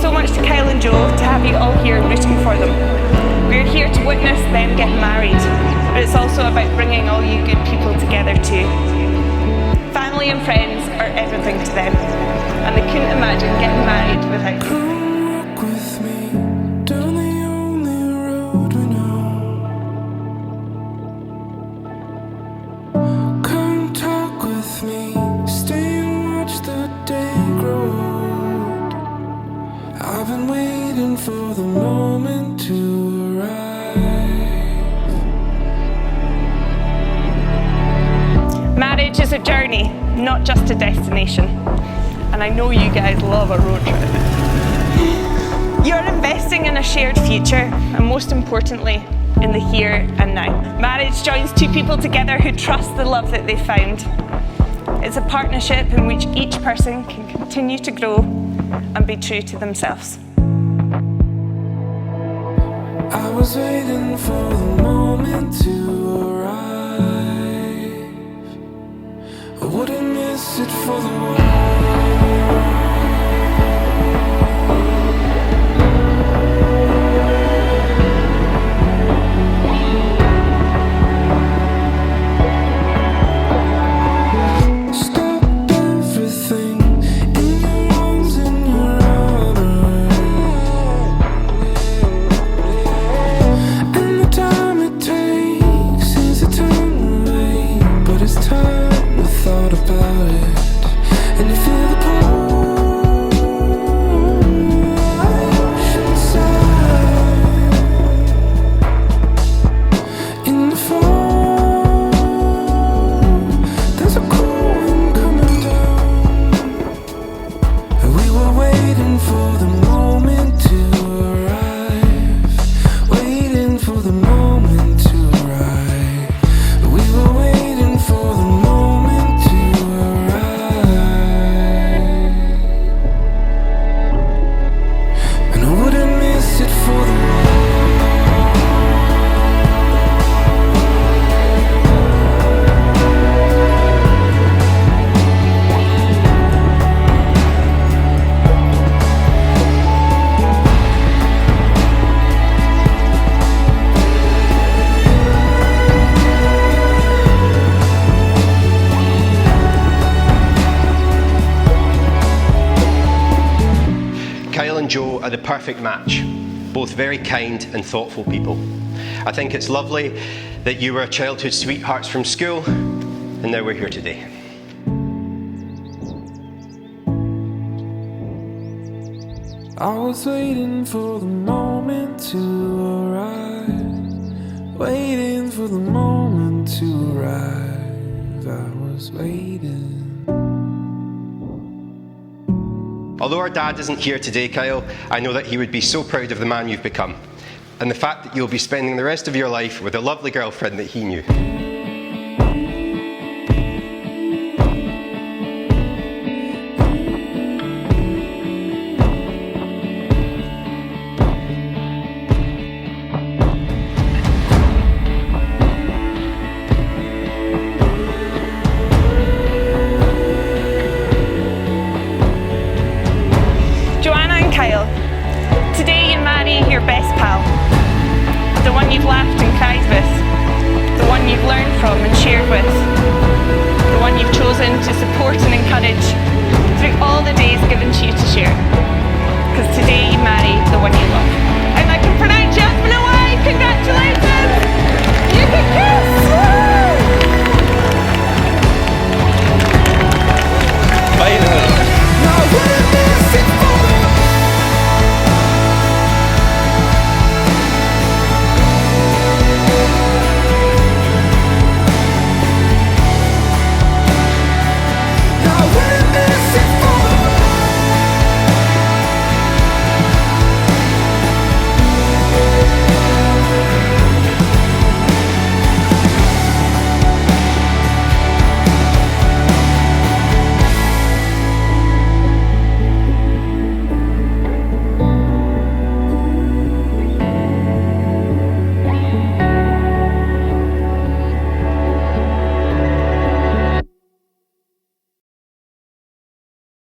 so much to Kyle and Joe to have you all here rooting for them. We're here to witness them get married, but it's also about bringing all you good people together too. Family and friends are everything to them, and they couldn't imagine getting married without you. Walk with me down the only road we know. Come talk with me, stay and watch the day grow. I've been waiting for the moment to arrive. Marriage is a journey, not just a destination. And I know you guys love a road trip. You're investing in a shared future, and most importantly, in the here and now. Marriage joins two people together who trust the love that they've found. It's a partnership in which each person can continue to grow and be true to themselves. I was waiting for the moment to arrive. I wouldn't miss it for the world. Joe are the perfect match, both very kind and thoughtful people. I think it's lovely that you were childhood sweethearts from school, and now we're here today. I was waiting for the moment to arrive, waiting for the moment to arrive. I was waiting. Although our dad isn't here today, Kyle, I know that he would be so proud of the man you've become, and the fact that you'll be spending the rest of your life with a lovely girlfriend that he knew. Today you marry your best pal, the one you've laughed and cried with, the one you've learned from and shared with, the one you've chosen to support and encourage through all the days given to you to share. Because today you marry the one you love. And I can pronounce you husband and wife. Congratulations!